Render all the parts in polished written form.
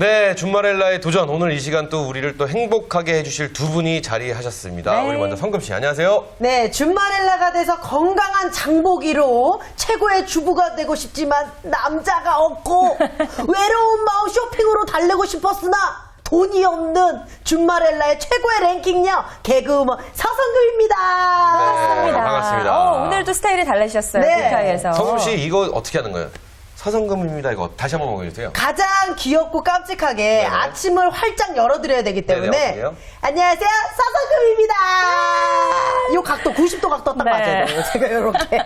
네, 준마렐라의 도전. 오늘 이 시간 또 우리를 또 행복하게 해주실 두 분이 자리하셨습니다. 네. 우리 먼저 성금 씨, 안녕하세요. 네, 준마렐라가 돼서 건강한 장보기로 최고의 주부가 되고 싶지만 남자가 없고 외로운 마음 쇼핑으로 달래고 싶었으나 돈이 없는 준마렐라의 최고의 랭킹녀 개그우먼 서성금입니다. 네, 반갑습니다. 오늘도 스타일이 달라지셨어요. 네. 굿타이에서. 성금 씨, 이거 어떻게 하는 거예요? 서성금입니다. 이거 다시 한번 먹어주세요. 가장 귀엽고 깜찍하게 아침을 활짝 열어드려야 되기 때문에 어떡해요? 안녕하세요, 서성금입니다. 요 각도 90도 각도 딱 네. 맞아요. 제가 이렇게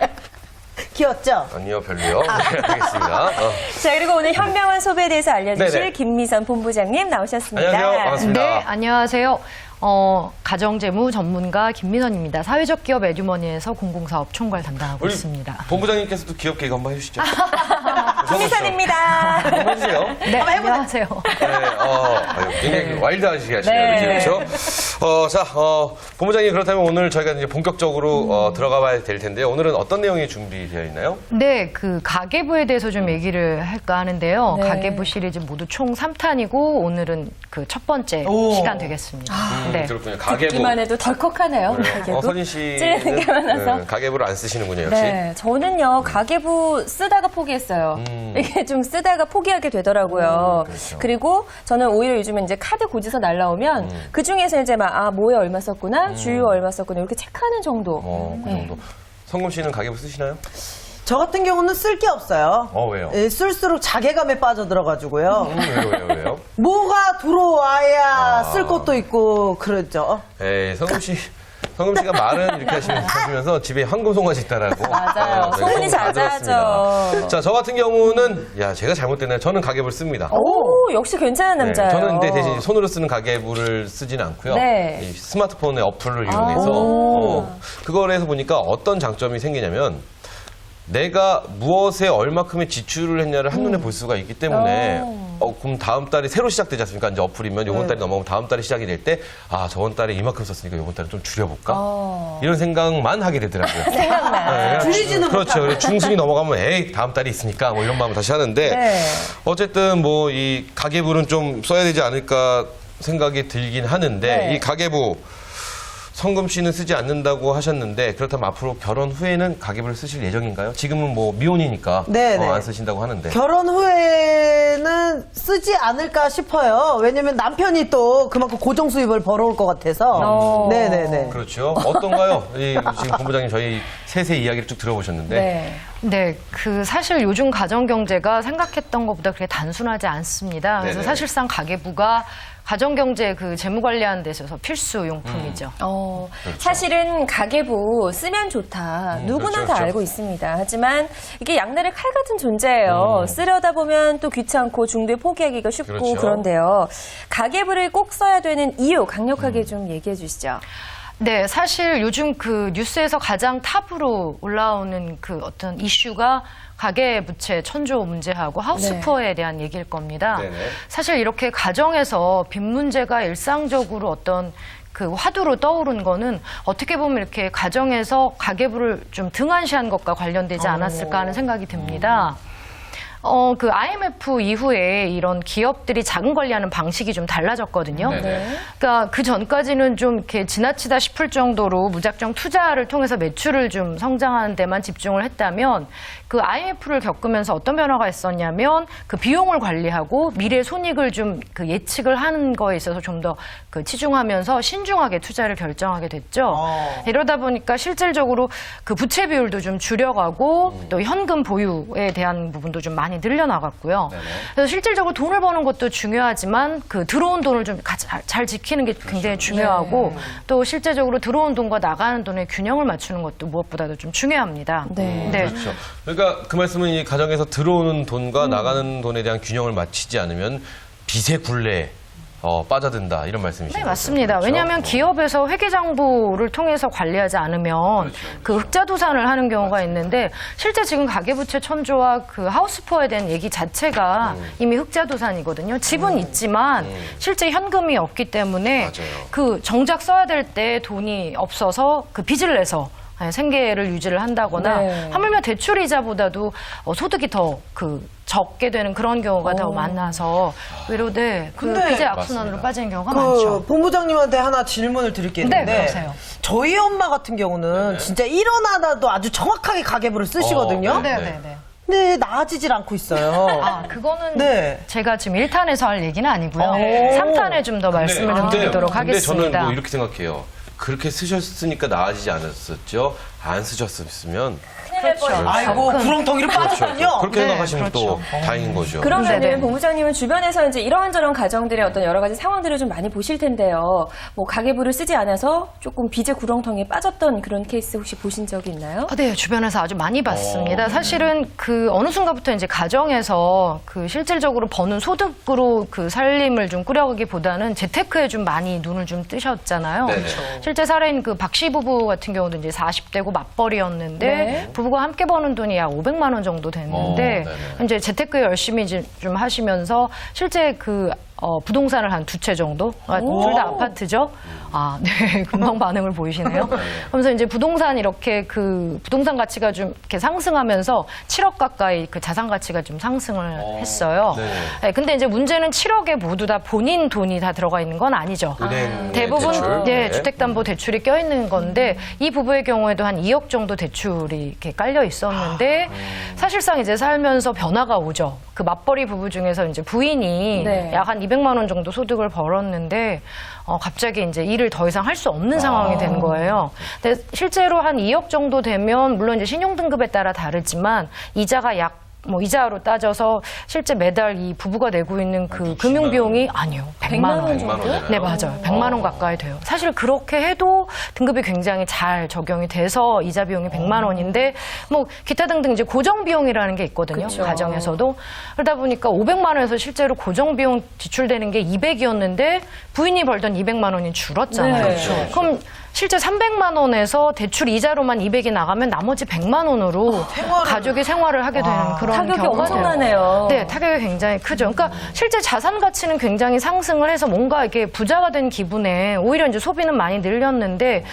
귀엽죠? 아니요, 별로요. 네, 알겠습니다. 자, 그리고 오늘 현명한 소비에 대해서 알려주실 네네. 김미선 본부장님 나오셨습니다. 안녕하세요. 반갑습니다. 네, 안녕하세요. 가정재무 전문가 김민원입니다. 사회적 기업 에듀머니에서 공공사업 총괄 담당하고 우리 있습니다. 본부장님께서도 귀엽게 이거 한번 해주시죠. 김미선입니다. 한번 해주세요. 네, 안녕하세요. 네, 굉장히 와일드하시게 하시네요. 네. 그렇죠? 본부장님 그렇다면 오늘 저희가 이제 본격적으로 들어가 봐야 될 텐데요. 오늘은 어떤 내용이 준비되어 있나요? 네, 그 가계부에 대해서 좀 얘기를 할까 하는데요. 네. 가계부 시리즈 모두 총 3탄이고 오늘은 그 첫 번째 시간 되겠습니다. 네. 그렇군요. 가계부. 듣기만 해도 덜컥하네요. 가계부. 선희 씨는 찌르는 게 많아서. 가계부를 안 쓰시는군요, 역시. 네, 저는요 가계부 쓰다가 포기했어요. 이게 좀 쓰다가 포기하게 되더라고요. 그렇죠. 그리고 저는 오히려 요즘에 이제 카드 고지서 날라오면 그 중에서 이제 막 뭐에 얼마 썼구나, 주유에 얼마 썼구나 이렇게 체크하는 정도. 그 정도. 성금 씨는 가계부 쓰시나요? 저 같은 경우는 쓸 게 없어요. 왜요? 예, 쓸수록 자괴감에 빠져들어가가지고요. 왜요? 뭐가 들어와야 쓸 것도 있고 그러죠. 에이, 성금 씨가 말은 이렇게 하시면서 집에 황금송아지 있다라고. 맞아요. 네, 소문이 다 자자하죠. 들었습니다. 자, 저 같은 경우는, 제가 잘못됐나요? 저는 가계부를 씁니다. 오, 역시 괜찮은 남자예요. 저는 근데 대신 손으로 쓰는 가계부를 쓰지는 않고요. 네. 이 스마트폰의 어플을 이용해서 그걸 해서 보니까 어떤 장점이 생기냐면 내가 무엇에 얼마큼의 지출을 했냐를 한눈에 볼 수가 있기 때문에 그럼 다음 달이 새로 시작되지 않습니까? 이제 어플이면 요번 달이 넘어가면 다음 달이 시작이 될 때 저번 달에 이만큼 썼으니까 요번 달에 좀 줄여볼까? 이런 생각만 하게 되더라고요. 생각나. 줄이지는 그렇죠. 그래서 중순이 넘어가면 다음 달이 있으니까 뭐 이런 마음을 다시 하는데 네. 어쨌든 뭐 이 가계부는 좀 써야 되지 않을까 생각이 들긴 하는데 네. 이 가계부 성금 씨는 쓰지 않는다고 하셨는데 그렇다면 앞으로 결혼 후에는 가계부를 쓰실 예정인가요? 지금은 뭐 미혼이니까 네네. 안 쓰신다고 하는데. 결혼 후에는 쓰지 않을까 싶어요. 왜냐면 남편이 또 그만큼 고정 수입을 벌어올 것 같아서. 네네네. 그렇죠. 어떤가요? 지금 본부장님 저희 셋의 이야기를 쭉 들어보셨는데. 네. 네, 그 사실 요즘 가정 경제가 생각했던 것보다 그렇게 단순하지 않습니다. 그래서 네네. 사실상 가계부가 가정 경제 그 재무 관리하는 데 있어서 필수 용품이죠. 사실은 가계부 쓰면 좋다. 누구나 그렇죠, 다 그렇죠. 알고 있습니다. 하지만 이게 양날의 칼 같은 존재예요. 쓰려다 보면 또 귀찮고 중도에 포기하기가 쉽고 그렇죠. 그런데요. 가계부를 꼭 써야 되는 이유 강력하게 좀 얘기해 주시죠. 네, 사실 요즘 그 뉴스에서 가장 탑으로 올라오는 그 어떤 이슈가 가계부채 천조 문제하고 하우스푸어에 대한 얘기일 겁니다. 네네. 사실 이렇게 가정에서 빚 문제가 일상적으로 어떤 그 화두로 떠오른 거는 어떻게 보면 이렇게 가정에서 가계부를 좀 등한시한 것과 관련되지 않았을까 하는 생각이 듭니다. 그 IMF 이후에 이런 기업들이 자금 관리하는 방식이 좀 달라졌거든요. 네네. 그러니까 그 전까지는 좀 이렇게 지나치다 싶을 정도로 무작정 투자를 통해서 매출을 좀 성장하는 데만 집중을 했다면 그 IMF를 겪으면서 어떤 변화가 있었냐면 그 비용을 관리하고 미래 손익을 좀 그 예측을 하는 거에 있어서 좀 더 그 치중하면서 신중하게 투자를 결정하게 됐죠. 이러다 보니까 실질적으로 그 부채 비율도 좀 줄여가고 또 현금 보유에 대한 부분도 좀 많이 늘려나갔고요. 그래서 실질적으로 돈을 버는 것도 중요하지만 그 들어온 돈을 좀 잘 지키는 게 굉장히 중요하고 또 실제적으로 들어온 돈과 나가는 돈의 균형을 맞추는 것도 무엇보다도 좀 중요합니다. 네. 그렇죠. 그러니까 그 말씀은 이 가정에서 들어오는 돈과 나가는 돈에 대한 균형을 맞추지 않으면 빚의 굴레에 빠져든다 이런 말씀이시죠? 네, 맞습니다. 그렇죠? 왜냐하면 기업에서 회계장부를 통해서 관리하지 않으면 그 흑자도산을 하는 경우가 있는데 실제 지금 가계부채 천조와 그 하우스푸어에 대한 얘기 자체가 이미 흑자도산이거든요. 집은 있지만 실제 현금이 없기 때문에 맞아요. 그 정작 써야 될 때 돈이 없어서 그 빚을 내서 생계를 유지를 한다거나 네. 하물며 대출 이자보다도 소득이 더 적게 되는 그런 경우가 더 많아서 외로되 근데 빚의 악순환으로 빠지는 경우가 그 많죠. 본부장님한테 하나 질문을 드릴 게 있는데 네, 그러세요. 저희 엄마 같은 경우는 진짜 일어나다도 아주 정확하게 가계부를 쓰시거든요. 네. 근데 나아지질 않고 있어요. 아, 그거는 네. 제가 지금 1탄에서 할 얘기는 아니고요. 3탄에 좀 더 말씀을 좀 드리도록 근데 저는 하겠습니다. 뭐 이렇게 생각해요. 그렇게 쓰셨으니까 나아지지 않았었죠. 안 쓰셨으면 그렇죠. 아이고 구렁텅이로 빠졌군요. 그렇게 네, 생각하시면 또 그렇죠. 다행인 거죠. 그러면은 네네. 본부장님은 주변에서 이제 이런저런 가정들의 어떤 여러 가지 상황들을 좀 많이 보실 텐데요. 뭐 가계부를 쓰지 않아서 조금 빚의 구렁텅이에 빠졌던 그런 케이스 혹시 보신 적이 있나요? 네, 주변에서 아주 많이 봤습니다. 사실은 그 어느 순간부터 이제 가정에서 그 실질적으로 버는 소득으로 그 살림을 좀 꾸려가기보다는 재테크에 좀 많이 눈을 좀 뜨셨잖아요. 네네. 실제 사례인 그 박 씨 부부 같은 경우도 이제 40대고 맞벌이였는데 네. 부부가 함께 버는 돈이 약 500만 원 정도 됐는데 네네. 이제 재테크 열심히 이제 좀 하시면서 실제 그 부동산을 한 2채 정도? 둘 다 아파트죠? 아, 네. 금방 반응을 보이시네요. 그러면서 이제 부동산 이렇게 그 부동산 가치가 좀 이렇게 상승하면서 7억 가까이 그 자산 가치가 좀 상승을 했어요. 네. 네, 근데 이제 문제는 7억에 모두 다 본인 돈이 다 들어가 있는 건 아니죠. 은행 대부분 대출? 예, 주택담보대출이 껴있는 건데 이 부부의 경우에도 한 2억 정도 대출이 이렇게 깔려 있었는데 사실상 이제 살면서 변화가 오죠. 그 맞벌이 부부 중에서 이제 부인이 네. 약 한 200만 원 정도 소득을 벌었는데 갑자기 이제 일을 더 이상 할 수 없는 상황이 된 거예요. 근데 실제로 한 2억 정도 되면 물론 이제 신용등급에 따라 다르지만 이자가 이자로 따져서 실제 매달 이 부부가 내고 있는 그 금융비용이 아니요. 100만 원. 100만 원 되나요? 네, 맞아요. 100만 원 가까이 돼요. 사실 그렇게 해도 등급이 굉장히 잘 적용이 돼서 이자 비용이 100만 원인데 뭐 기타 등등 이제 고정 비용이라는 게 있거든요. 그쵸. 가정에서도. 그러다 보니까 500만 원에서 실제로 고정 비용 지출되는 게 200이었는데 부인이 벌던 200만 원이 줄었잖아요. 네. 그렇죠. 그럼 실제 300만 원에서 대출 이자로만 200이 나가면 나머지 100만 원으로 가족이 생활을 하게 되는 그런 타격이 경우가 엄청나네요. 돼요. 네, 타격이 굉장히 크죠. 그러니까 실제 자산 가치는 굉장히 상승을 해서 뭔가 이렇게 부자가 된 기분에 오히려 이제 소비는 많이 늘렸는데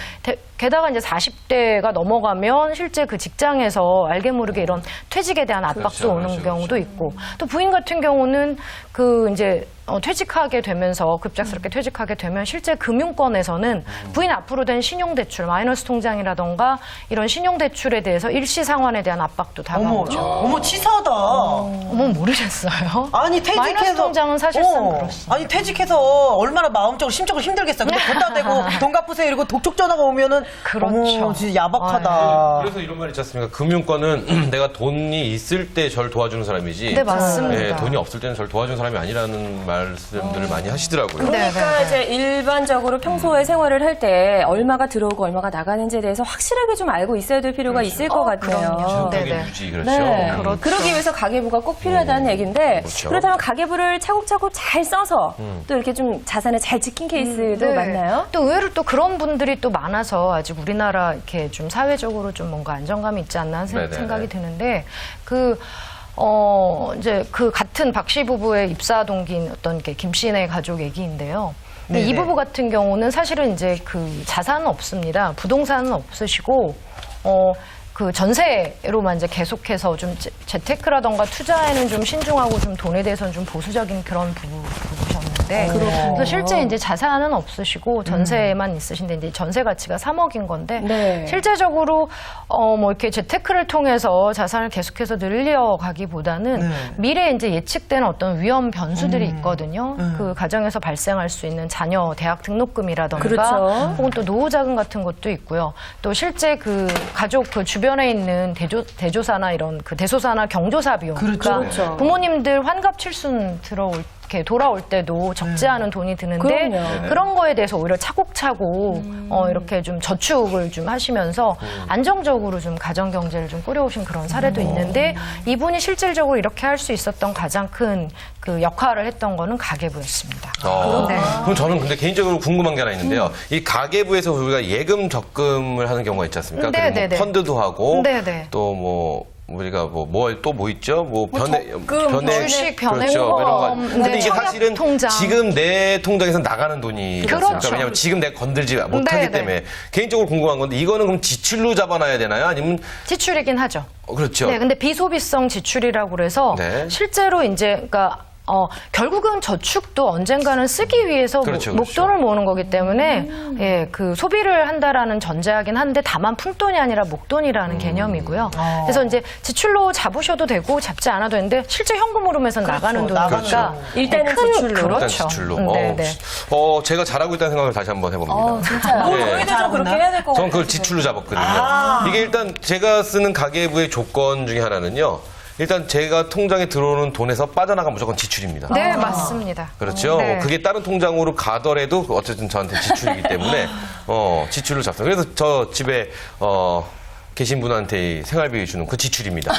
게다가 이제 40대가 넘어가면 실제 그 직장에서 알게 모르게 이런 퇴직에 대한 압박도 오는 경우도 있고 또 부인 같은 경우는 그 이제 퇴직하게 되면서 급작스럽게 퇴직하게 되면 실제 금융권에서는 부인 앞으로 된 신용대출, 마이너스 통장이라던가 이런 신용대출에 대해서 일시 상환에 대한 압박도 다가오죠. 어머 치사하다. 어머 모르셨어요? 아니 퇴직해서 마이너스 통장은 사실상 그렇습니다. 아니 퇴직해서 얼마나 마음적으로 심적으로 힘들겠어. 근데 걷다 대고 돈 갚으세요 이러고 독촉 전화가 오면은 그렇죠. 어머 진짜 야박하다. 그래서 이런 말 있지 않습니까? 금융권은 내가 돈이 있을 때 절 도와주는 사람이지. 네, 맞습니다. 네, 돈이 없을 때는 절 도와주는 사람이 아니라는 말씀들을 많이 하시더라고요. 네. 그러니까 이제 일반적으로 평소에 생활을 할 때 얼마가 들어오고 얼마가 나가는지에 대해서 확실하게 좀 알고 있어야 될 필요가 있을 것 같네요. 그럼요. 전적인 네네. 유지 그렇죠. 네. 그렇죠. 그러기 위해서 가계부가 꼭 필요하다는 얘기인데 그렇죠. 그렇다면 가계부를 차곡차곡 잘 써서 또 이렇게 좀 자산을 잘 지킨 케이스도 네. 많나요? 또 의외로 또 그런 분들이 또 많아서 아직 우리나라 이렇게 좀 사회적으로 좀 뭔가 안정감이 있지 않나 하는 네네네. 생각이 드는데 이제 그 같은 박 씨 부부의 입사 동기인 어떤 김 씨네 가족 얘기인데요. 근데 이 네네. 부부 같은 경우는 사실은 이제 그 자산은 없습니다. 부동산은 없으시고, 그 전세로만 이제 계속해서 좀 재테크라던가 투자에는 좀 신중하고 좀 돈에 대해서는 좀 보수적인 그런 부부셨는데. 그래서 실제 이제 자산은 없으시고 전세만 있으신데 이제 전세 가치가 3억인 건데 네. 실제적으로 뭐 이렇게 재테크를 통해서 자산을 계속해서 늘려가기보다는 미래에 이제 예측되는 어떤 위험 변수들이 있거든요. 그 가정에서 발생할 수 있는 자녀 대학 등록금이라던가 그렇죠. 혹은 또 노후자금 같은 것도 있고요. 또 실제 그 가족 그 주변에 있는 대조사나 이런 그 대소사나 경조사 비용, 그러니까 그렇죠. 부모님들 환갑 칠순 이렇게 돌아올 때도 적지 않은 돈이 드는데 그럼요. 그런 거에 대해서 오히려 차곡차곡 이렇게 좀 저축을 좀 하시면서 안정적으로 좀 가정 경제를 좀 꾸려오신 그런 사례도 있는데 이분이 실질적으로 이렇게 할 수 있었던 가장 큰 그 역할을 했던 거는 가계부였습니다. 네. 그럼 저는 근데 개인적으로 궁금한 게 하나 있는데요. 이 가계부에서 우리가 예금 적금을 하는 경우가 있지 않습니까? 네, 그리고 네, 네. 펀드도 하고 네, 네. 또 뭐 우리가 또 있죠? 적금, 주식, 그렇죠. 변액보험, 이런 거. 근데 네, 이게 사실은 청약통장. 지금 내 통장에서 나가는 돈이 그렇죠. 왜냐면 지금 내가 건들지 못하기 네, 때문에 개인적으로 궁금한 건데 이거는 그럼 지출로 잡아놔야 되나요? 아니면 지출이긴 하죠. 그렇죠. 네, 근데 비소비성 지출이라고 그래서 네. 실제로 이제 그러니까 결국은 저축도 언젠가는 쓰기 위해서 그렇죠, 그렇죠. 목돈을 모으는 거기 때문에 예, 그 소비를 한다라는 전제하긴 한데 다만 푼돈이 아니라 목돈이라는 개념이고요. 그래서 이제 지출로 잡으셔도 되고 잡지 않아도 되는데 실제 현금 흐름에서 나가는 돈이니까 그렇죠. 일단은 큰- 지출로. 일단 그렇죠. 지출로. 네, 네. 제가 잘하고 있다는 생각을 다시 한번 해봅니다. 진짜. 네. 저희도 좀 그렇게 해야 될 것 저는 같아요. 그걸 지출로 잡았거든요. 이게 일단 제가 쓰는 가계부의 조건 중에 하나는요. 일단 제가 통장에 들어오는 돈에서 빠져나가면 무조건 지출입니다. 네, 맞습니다. 그렇죠. 네. 그게 다른 통장으로 가더라도 어쨌든 저한테 지출이기 때문에 지출을 잡습니다. 그래서 저 집에 계신 분한테 생활비 주는 그 지출입니다.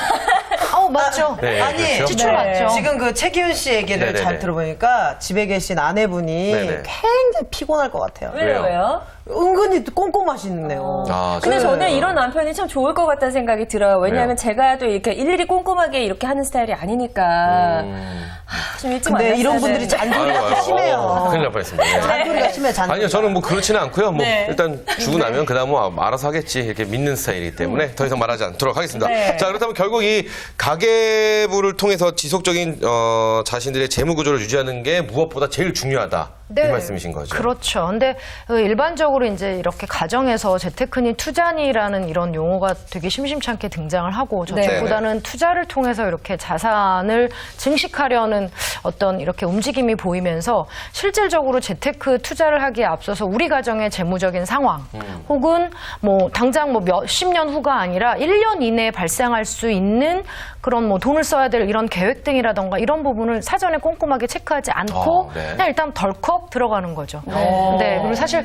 맞죠. 네, 아니, 그렇죠? 지출 맞죠. 지금 그 최기훈 씨 얘기를 네네네. 잘 들어보니까 집에 계신 아내분이 네네. 굉장히 피곤할 것 같아요. 왜요? 은근히 꼼꼼하시네요. 근데 진짜요? 저는 이런 남편이 참 좋을 것 같다는 생각이 들어요. 왜냐하면 왜요? 제가 또 이렇게 일일이 꼼꼼하게 이렇게 하는 스타일이 아니니까. 좀 일찍 근데 만났어야 이런 분들이 되는데. 잔소리가 심해요. 큰일 날 뻔했습니다. 네. 잔소리가 심해, 잔소리가. 아니요, 저는 뭐 그렇지는 않고요. 네. 일단 주고 나면 그 다음 알아서 하겠지 이렇게 믿는 스타일이기 때문에 더 이상 말하지 않도록 하겠습니다. 네. 자, 그렇다면 결국 이 가계부를 통해서 지속적인 자신들의 재무 구조를 유지하는 게 무엇보다 제일 중요하다. 이 말씀이신 거죠. 그렇죠. 근데 일반적으로 이제 이렇게 가정에서 재테크니 투자니라는 이런 용어가 되게 심심찮게 등장을 하고 저축보다는 투자를 통해서 이렇게 자산을 증식하려는 어떤 이렇게 움직임이 보이면서 실질적으로 재테크 투자를 하기에 앞서서 우리 가정의 재무적인 상황 혹은 뭐 당장 뭐 몇십 년 후가 아니라 1년 이내에 발생할 수 있는 그런 뭐 돈을 써야 될 이런 계획 등이라던가 이런 부분을 사전에 꼼꼼하게 체크하지 않고 네. 그냥 일단 덜컥 들어가는 거죠. 네. 그리고 사실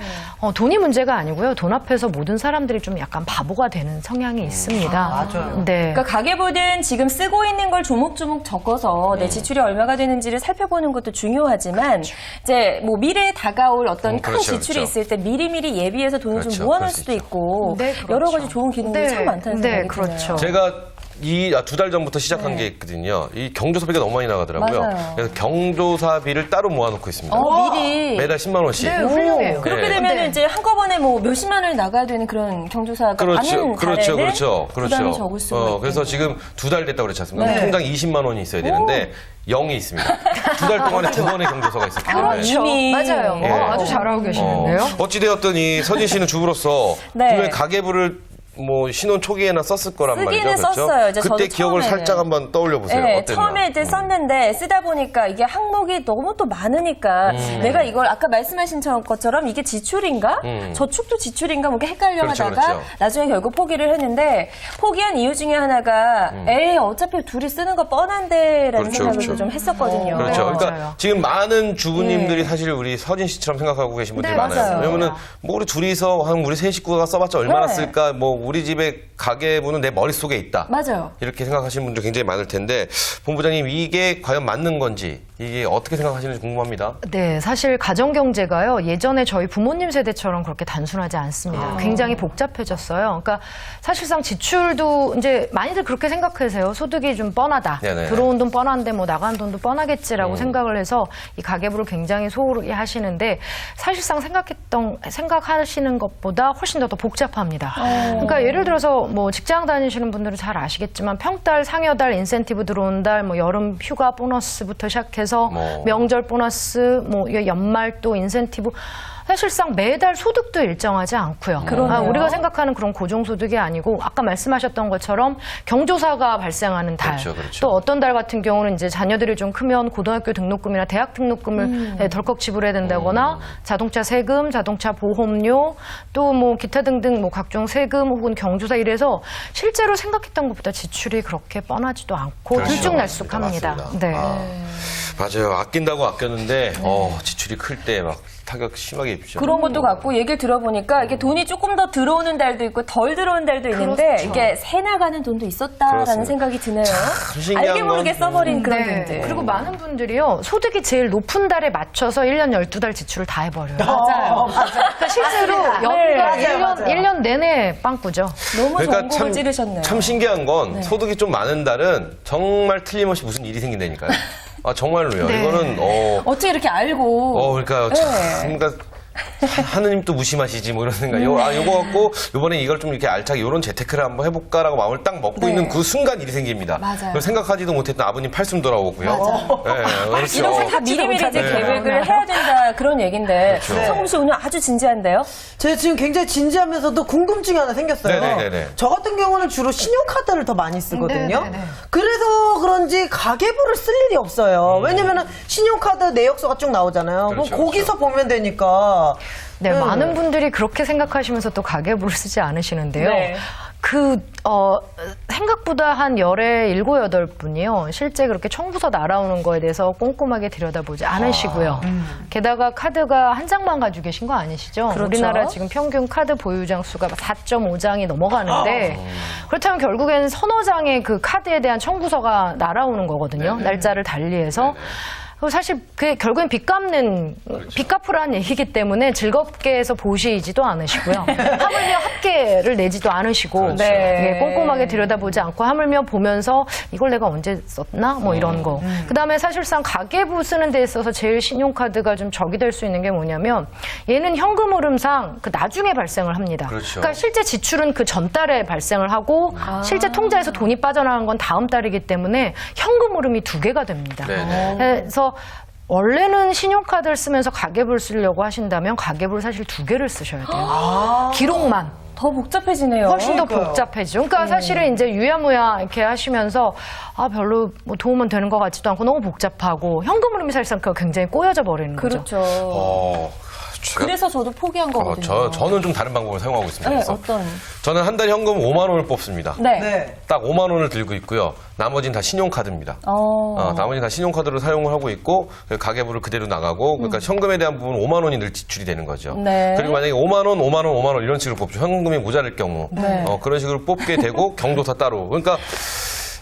돈이 문제가 아니고요. 돈 앞에서 모든 사람들이 좀 약간 바보가 되는 성향이 있습니다. 맞아요. 네. 그러니까 가계부든 지금 쓰고 있는 걸 조목조목 적어서 내 지출이 얼마가 되는지를 살펴보는 것도 중요하지만 이제 뭐 미래에 다가올 어떤 큰 그렇죠, 지출이 그렇죠. 있을 때 미리미리 예비해서 돈을 그렇죠, 좀 모아놓을 그럴 수 수도 있죠. 있고 네, 그렇죠. 여러 가지 좋은 기능들이 참 많다는 생각이 그렇죠. 드네요. 제가 2달 전부터 시작한 게 있거든요. 이 경조사비가 너무 많이 나가더라고요. 맞아요. 그래서 경조사비를 따로 모아놓고 있습니다. 미리. 매달 10만 원씩. 네, 훌륭해요. 그렇게 네. 되면 네. 이제 한꺼번에 뭐 몇십만 원이 나가야 되는 그런 경조사가 많은 달에는 부담이 적을 수가 있고. 그래서 지금 2달 됐다고 그랬지 않습니까? 네. 통장 20만 원이 있어야 되는데 0이 있습니다. 2달 동안에 2번의 경조사가 있었기 때문에. 그렇죠. 이미. 맞아요. 예. 아주 잘하고 계시는데요. 어찌되었든 이 서진 씨는 주부로서 네. 분명히 가계부를 뭐 신혼 초기에나 썼을 거란 쓰기는 말이죠. 그렇죠? 썼어요. 이제 그때 저도 기억을 처음에는. 살짝 한번 떠올려 보세요. 네, 어땠나? 처음에 이제 썼는데 쓰다 보니까 이게 항목이 너무 또 많으니까 내가 이걸 아까 말씀하신 것처럼 이게 지출인가? 저축도 지출인가? 뭐 이렇게 헷갈려 그렇죠, 하다가 그렇죠. 나중에 결국 포기를 했는데 포기한 이유 중에 하나가 에이 어차피 둘이 쓰는 거 뻔한데 라는 그렇죠, 생각을 그렇죠. 좀 했었거든요. 그렇죠. 맞아요. 그러니까 지금 많은 주부님들이 사실 우리 서진 씨처럼 생각하고 계신 분들이 네, 많아요. 맞아요. 왜냐면은 뭐 우리 둘이서 우리 세 식구가 써봤자 얼마나 네. 쓸까? 뭐 우리 집에 가계부는 내 머릿속에 있다. 맞아요. 이렇게 생각하시는 분들 굉장히 많을 텐데 본부장님 이게 과연 맞는 건지 이게 어떻게 생각하시는지 궁금합니다. 네, 사실 가정 경제가요. 예전에 저희 부모님 세대처럼 그렇게 단순하지 않습니다. 굉장히 복잡해졌어요. 그러니까 사실상 지출도 이제 많이들 그렇게 생각하세요. 소득이 좀 뻔하다. 네네. 들어온 돈 뻔한데 뭐 나간 돈도 뻔하겠지라고 생각을 해서 이 가계부를 굉장히 소홀히 하시는데 사실상 생각하시는 것보다 훨씬 더 복잡합니다. 그러니까 예를 들어서 뭐 직장 다니시는 분들은 잘 아시겠지만 평달, 상여달, 인센티브 들어온 달, 뭐 여름 휴가 보너스부터 시작해서 뭐. 명절 보너스, 뭐 연말 또 인센티브 사실상 매달 소득도 일정하지 않고요. 그러네요. 우리가 생각하는 그런 고정소득이 아니고 아까 말씀하셨던 것처럼 경조사가 발생하는 달, 그렇죠, 그렇죠. 또 어떤 달 같은 경우는 이제 자녀들이 좀 크면 고등학교 등록금이나 대학 등록금을 덜컥 지불해야 된다거나 자동차 세금, 자동차 보험료, 또 뭐 기타 등등 뭐 각종 세금 혹은 경조사 이래서 실제로 생각했던 것보다 지출이 그렇게 뻔하지도 않고 그렇죠. 들쭉날쭉합니다. 맞습니다. 네. 맞아요. 아낀다고 아꼈는데 지출이 클 때 막 타격 심하게 입죠. 그런 것도 같고 얘기를 들어보니까 이게 돈이 조금 더 들어오는 달도 있고 덜 들어오는 달도 있는데 그렇죠. 이게 새 나가는 돈도 있었다라는 그렇습니다. 생각이 드네요. 신기한 알게 모르게 건, 써버린 그런 네. 돈들. 그리고 많은 분들이요, 소득이 제일 높은 달에 맞춰서 1년 12달 지출을 다 해버려요. 맞아요. 그러니까 실제로 연간 네. 맞아요. 1년 내내 빵꾸죠. 너무 전국을 찌르셨네요. 참 신기한 건 소득이 좀 많은 달은 정말 틀림없이 무슨 일이 생긴다니까요. 아, 정말로요. 네. 이거는, 어떻게 이렇게 알고. 그러니까, 네. 그러니까, 하느님 또 무심하시지, 뭐 이런 생각. 요거 갖고, 요번에 이걸 좀 이렇게 알차게 요런 재테크를 한번 해볼까라고 마음을 딱 먹고 네. 있는 그 순간 일이 생깁니다. 맞아요. 그걸 생각하지도 못했던 아버님 팔순 돌아오고요. 네, 그렇죠. 이런 거 다 미리미리 이제 네. 계획을 해야 된다 그런 얘기인데 그렇죠. 성금 씨 오늘 아주 진지한데요? 제가 지금 굉장히 진지하면서도 궁금증이 하나 생겼어요. 네네네네. 저 같은 경우는 주로 신용카드를 더 많이 쓰거든요. 네네네. 그래서 그런지 가계부를 쓸 일이 없어요. 왜냐면은 신용카드 내역서가 쭉 나오잖아요. 그렇죠, 그럼 거기서 보면 되니까. 네, 많은 분들이 그렇게 생각하시면서 또 가계부를 쓰지 않으시는데요. 네. 생각보다 한 열에 7, 8분이요. 실제 그렇게 청구서 날아오는 거에 대해서 꼼꼼하게 들여다보지 않으시고요. 게다가 카드가 한 장만 가지고 계신 거 아니시죠? 그렇죠. 우리나라 지금 평균 카드 보유장 수가 4.5장이 넘어가는데 그렇다면 결국엔 서너 장의 그 카드에 대한 청구서가 날아오는 거거든요. 날짜를 달리해서. 사실 그게 결국엔 빚 갚는 빚 갚으라는 얘기이기 때문에 즐겁게 해서 보시지도 않으시고요. 하물며 합계를 내지도 않으시고 그렇죠. 네. 꼼꼼하게 들여다보지 않고 하물며 보면서 이걸 내가 언제 썼나 뭐 이런 거. 그다음에 사실상 가계부 쓰는 데 있어서 제일 신용카드가 좀 적이 될 수 있는 게 뭐냐면 얘는 현금 흐름상 그 나중에 발생을 합니다. 그렇죠. 그러니까 실제 지출은 그 전달에 발생을 하고 실제 통장에서 돈이 빠져나간 건 다음 달이기 때문에 현금 흐름이 2개가 됩니다. 네네. 그래서 원래는 신용카드를 쓰면서 가계부를 쓰려고 하신다면 가계부를 사실 2개를 쓰셔야 돼요. 기록만. 더 복잡해지네요. 훨씬 더 복잡해지죠. 그러니까 사실은 이제 유야무야 이렇게 하시면서 별로 뭐 도움은 되는 것 같지도 않고 너무 복잡하고 현금 흐름이 사실상 굉장히 꼬여져 버리는 거죠. 그렇죠. 제가 그래서 저도 포기한 거거든요. 저는 좀 다른 방법을 사용하고 있습니다. 네, 그래서 어떤? 저는 한 달 현금 5만 원을 뽑습니다. 네. 네. 딱 5만 원을 들고 있고요. 나머지는 다 신용카드입니다. 나머지는 다 신용카드로 사용을 하고 있고 가계부를 그대로 나가고 그러니까 현금에 대한 부분은 5만 원이 늘 지출이 되는 거죠. 네. 그리고 만약에 5만 원, 5만 원, 5만 원 이런 식으로 뽑죠. 현금이 모자랄 경우 네. 그런 식으로 뽑게 되고 경조사 따로. 그러니까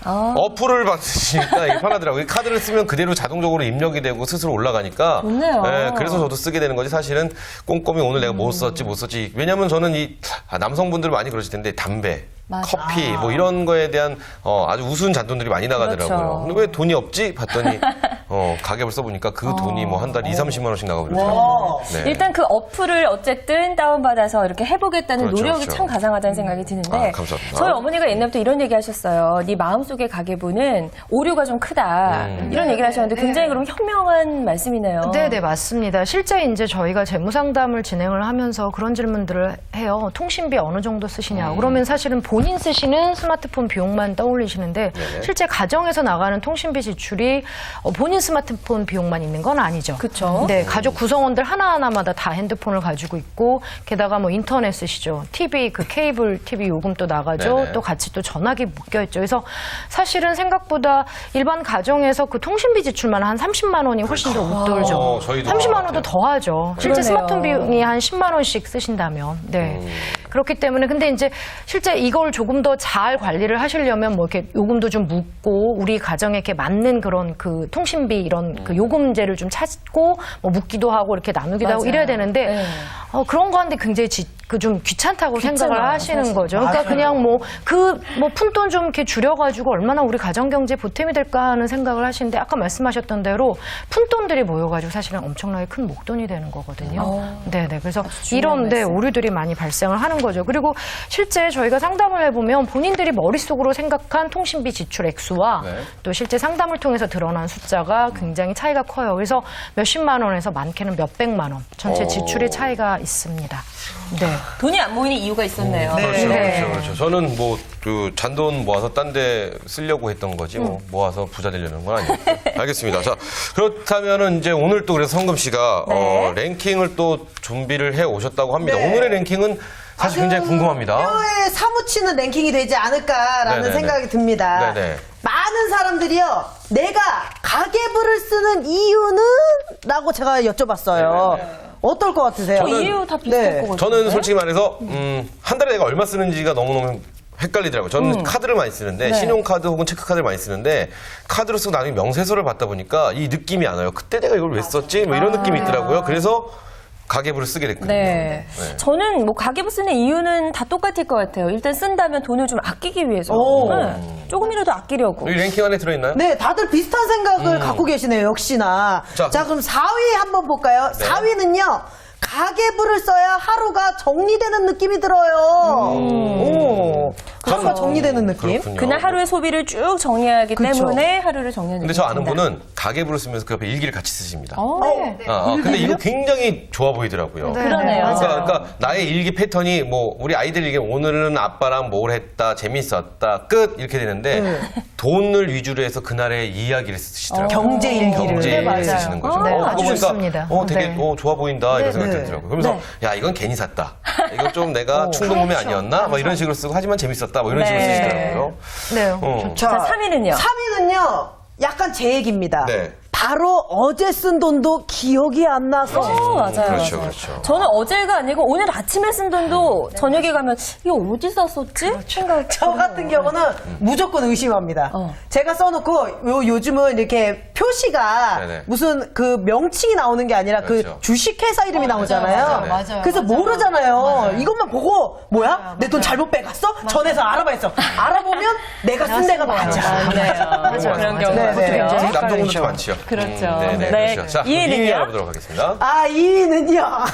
어플을 받으시니까 이게 편하더라고요. 카드를 쓰면 그대로 자동적으로 입력이 되고 스스로 올라가니까. 좋네요. 네, 그래서 저도 쓰게 되는 거지. 사실은 꼼꼼히 오늘 내가 뭐 썼지, 못 썼지. 왜냐면 저는 남성분들 많이 그러실 텐데 담배, 맞아. 커피 뭐 이런 거에 대한 아주 우스운 잔돈들이 많이 나가더라고요. 그렇죠. 근데 왜 돈이 없지? 봤더니 가계부를 써보니까 그 돈이 뭐 한 달에 20, 30만 원씩 나가고 그러더라고요. 네. 일단 그 어플을 어쨌든 다운받아서 이렇게 해보겠다는 그렇죠, 노력이 그렇죠. 참 가장하다는 생각이 드는데 아, 감사합니다. 저희 어머니가 옛날부터 이런 얘기 하셨어요. 네 마음속의 가계부는 오류가 좀 크다. 이런 얘기를 하셨는데 굉장히 그럼 현명한 말씀이네요. 네, 맞습니다. 실제 이제 저희가 재무상담을 진행을 하면서 그런 질문들을 해요. 통신비 어느 정도 쓰시냐. 그러면 사실은 본인 쓰시는 스마트폰 비용만 떠올리시는데 실제 가정에서 나가는 통신비 지출이 본인 스마트폰 비용만 있는 건 아니죠. 그쵸. 네, 가족 구성원들 하나하나마다 다 핸드폰을 가지고 있고 게다가 뭐 인터넷 쓰시죠. TV, 그 케이블 TV 요금 또 나가죠. 네네. 또 같이 또 전화기 묶여 있죠. 그래서 사실은 생각보다 일반 가정에서 그 통신비 지출만 한 30만 원이 훨씬 더 웃돌죠. 저희도 30만 원도 같아요. 더 하죠. 실제 그러네요. 스마트폰 비용이 한 10만 원씩 쓰신다면. 네. 그렇기 때문에 근데 이제 실제 이걸 조금 더 잘 관리를 하시려면 뭐 이렇게 요금도 좀 묻고 우리 가정에 이렇게 맞는 그런 그 통신비 이런 그 요금제를 좀 찾고 뭐 묻기도 하고 이렇게 나누기도 하고 맞아요. 이래야 되는데 네. 그런 거 하는데 굉장히 좀 귀찮다고 생각을 귀찮아요, 하시는 사실. 거죠. 그러니까 그냥 뭐 푼돈 좀 이렇게 줄여가지고 얼마나 우리 가정 경제에 보탬이 될까 하는 생각을 하시는데 아까 말씀하셨던 대로 푼돈들이 모여가지고 사실은 엄청나게 큰 목돈이 되는 거거든요. 네네. 그래서 중요한 이런 말씀. 오류들이 많이 발생을 하는 거죠. 그리고 실제 저희가 상담을 해보면 본인들이 머릿속으로 생각한 통신비 지출 액수와 네. 또 실제 상담을 통해서 드러난 숫자가 굉장히 차이가 커요. 그래서 몇십만 원에서 많게는 몇백만 원 전체 지출의 차이가 있습니다. 네. 돈이 안 모이는 이유가 있었네요. 그렇죠, 네. 그렇죠. 저는 뭐 그 잔돈 모아서 딴 데 쓰려고 했던 거지 뭐 모아서 부자 되려는 건 아니에요. 알겠습니다. 자, 그렇다면은 이제 오늘 또 그래서 성금 씨가 네. 랭킹을 또 준비를 해 오셨다고 합니다. 네. 오늘의 랭킹은 사실 굉장히 궁금합니다. 뼈에 사무치는 랭킹이 되지 않을까라는 네네네. 생각이 듭니다. 네네. 많은 사람들이요, 내가 가계부를 쓰는 이유는? 라고 제가 여쭤봤어요. 네네네. 어떨 것 같으세요? 저는- 이유 다 비슷할 네. 것 같아요. 저는 솔직히 말해서 한 달에 내가 얼마 쓰는지가 너무너무 헷갈리더라고요. 저는 카드를 많이 쓰는데 네. 신용카드 혹은 체크카드를 많이 쓰는데 카드로 쓰고 나중에 명세서를 받다 보니까 이 느낌이 안 와요. 그때 내가 이걸 왜 썼지? 뭐 이런 느낌이 있더라고요. 그래서 가계부를 쓰게 됐거든요. 네. 네. 저는 뭐 가계부 쓰는 이유는 다 똑같을 것 같아요. 일단 쓴다면 돈을 좀 아끼기 위해서. 오. 네. 조금이라도 아끼려고. 여기 랭킹 안에 들어있나요? 네, 다들 비슷한 생각을 갖고 계시네요, 역시나. 자, 자, 그럼 4위 한번 볼까요? 네. 4위는요, 가계부를 써야 하루가 정리되는 느낌이 들어요. 오, 하루가 정리되는 느낌? 그렇군요. 그날 하루의 소비를 쭉 정리하기 그쵸. 때문에 하루를 정리하는 근데 저 아는 느낌입니다. 분은 가계부를 쓰면서 그 옆에 일기를 같이 쓰십니다. 네. 근데 이거 굉장히 좋아 보이더라고요. 네. 그러네요. 그러니까 나의 일기 패턴이 뭐 우리 아이들 일기 오늘은 아빠랑 뭘 했다 재밌었다 끝 이렇게 되는데 돈을 위주로 해서 그날의 이야기를 쓰시더라고요. 경제 일기를. 경제 네, 일기를 맞아요. 쓰시는 거죠. 네, 그거 아주 보니까 좋습니다. 되게 네. 좋아 보인다 이런 생각이 네. 들더라고요. 그러면서 야 이건 괜히 샀다. 이거 좀 내가 충동구매 아니었나? 막 이런 식으로 쓰고 하지만 재밌었다. 뭐 이런 식으로 네. 쓰시더라고요. 네. 자, 3위는요? 3위는요, 약간 제 얘기입니다. 네. 바로 어제 쓴 돈도 기억이 안 나서. 맞아요. 그렇죠, 맞아요. 그렇죠. 저는 어제가 아니고 오늘 아침에 쓴 돈도 저녁에 가면 이거 어디서 썼지? 생각. 저 같은 경우는 무조건 의심합니다. 제가 써놓고 요즘은 이렇게 표시가 네네. 무슨 그 명칭이 나오는 게 아니라 그렇죠. 그 주식회사 이름이 나오잖아요. 맞아요, 그래서 모르잖아요. 이것만 보고 뭐야? 내 돈 잘못 빼갔어? 전에서 알아봐야죠. 알아보면 내가 쓴 데가 맞아. 맞아요. 그런 경우가 네, 네. 있고요. 특히 남성분들 좀 많지요. 그렇죠. 네네. 네. 그렇죠. 자, 2위는요? 2위 알아보도록 하겠습니다. 아, 2위는요.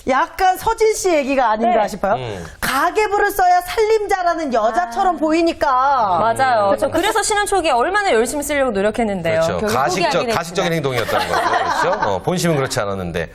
약간 서진 씨 얘기가 아닌가 네. 싶어요. 가계부를 써야 살림자라는 여자처럼 보이니까. 맞아요. 저 그래서 신혼 초기에 얼마나 열심히 쓰려고 노력했는데요. 그렇죠. 결국 포기하긴 가식적인 행동이었다는 거죠. 그렇죠? 본심은 그렇지 않았는데.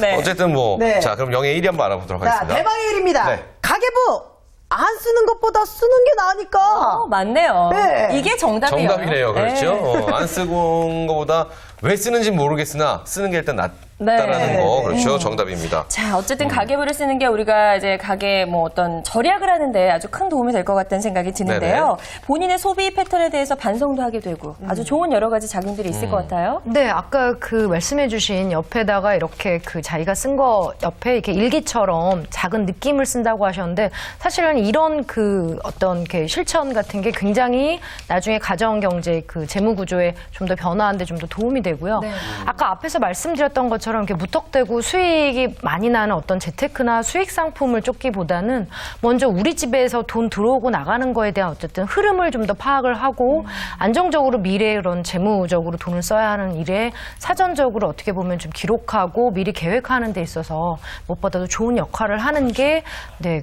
네. 어쨌든 뭐. 네. 자, 그럼 영예 1위 한번 알아보도록 자, 하겠습니다. 대박의 일입니다. 네. 가계부 안 쓰는 것보다 쓰는 게 나으니까. 맞네요. 네. 이게 정답이에요. 정답이네요. 그렇죠. 네. 안 쓰고 온 것보다 왜 쓰는지 모르겠으나 쓰는 게 일단 낫다라는 네. 거. 그렇죠. 정답입니다. 자, 어쨌든 가계부를 쓰는 게 우리가 이제 가계 뭐 어떤 절약을 하는데 아주 큰 도움이 될 것 같다는 생각이 드는데요. 본인의 소비 패턴에 대해서 반성도 하게 되고 아주 좋은 여러 가지 작용들이 있을 것 같아요. 네, 아까 그 말씀해주신 옆에다가 이렇게 그 자기가 쓴 거 옆에 이렇게 일기처럼 작은 느낌을 쓴다고 하셨는데 사실은 이런 그 어떤 이렇게 실천 같은 게 굉장히 나중에 가정 경제 그 재무 구조에 좀 더 변화하는데 좀 더 도움이 되고요. 아까 앞에서 말씀드렸던 것처럼 이렇게 무턱대고 수익이 많이 나는 어떤 재테크나 수익 상품을 쫓기보다는 먼저 우리 집에서 돈 들어오고 나가는 거에 대한 어쨌든 흐름을 좀 더 파악을 하고 안정적으로 미래에 그런 재무적으로 돈을 써야 하는 일에 사전적으로 어떻게 보면 좀 기록하고 미리 계획하는 데 있어서 무엇보다도 좋은 역할을 하는 게 네,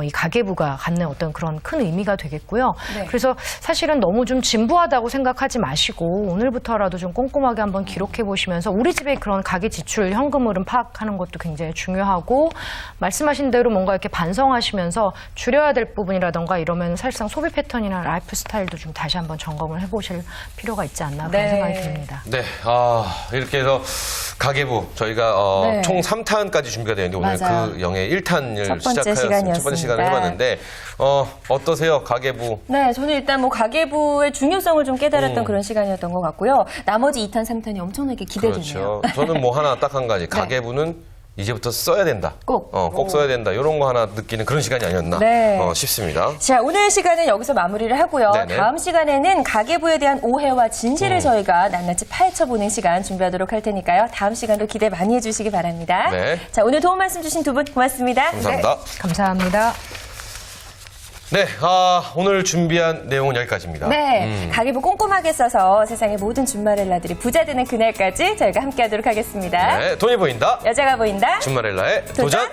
이 가계부가 갖는 어떤 그런 큰 의미가 되겠고요. 네. 그래서 사실은 너무 좀 진부하다고 생각하지 마시고 오늘부터라도 좀 꼼꼼하게 한번 기록해 보시면서 우리 집에 그런 가계 지출, 현금 흐름 파악하는 것도 굉장히 중요하고 말씀하신 대로 뭔가 이렇게 반성하시면서 줄여야 될 부분이라던가 이러면 사실상 소비 패턴이나 라이프 스타일도 좀 다시 한번 점검을 해보실 필요가 있지 않나 그런 네. 생각이 듭니다. 네. 이렇게 해서 가계부 저희가 네. 총 3탄까지 준비가 되는데 오늘 맞아요. 그 영예 1탄을 첫 번째 시작하였습니다. 첫 시간이었습니다. 번째 시간을 해봤는데 어떠세요? 가계부. 네, 저는 일단 뭐 가계부의 중요성을 좀 깨달았던 그런 시간이었던 것 같고요. 나머지 2탄, 3탄이 엄청나게 기대되네요. 그렇죠. 저는 뭐 하나 딱 한 가지. 가계부는 이제부터 써야 된다. 꼭. 꼭 써야 된다. 이런 거 하나 느끼는 그런 시간이 아니었나 네. 싶습니다. 자, 오늘 시간은 여기서 마무리를 하고요. 네네. 다음 시간에는 가계부에 대한 오해와 진실을 저희가 낱낱이 파헤쳐보는 시간 준비하도록 할 테니까요. 다음 시간도 기대 많이 해주시기 바랍니다. 네. 자, 오늘 도움 말씀 주신 두 분 고맙습니다. 감사합니다. 감사합니다. 네, 오늘 준비한 내용은 여기까지입니다. 네, 가계부 꼼꼼하게 써서 세상의 모든 준마렐라들이 부자 되는 그날까지 저희가 함께하도록 하겠습니다. 네, 돈이 보인다. 여자가 보인다. 준마렐라의 도전.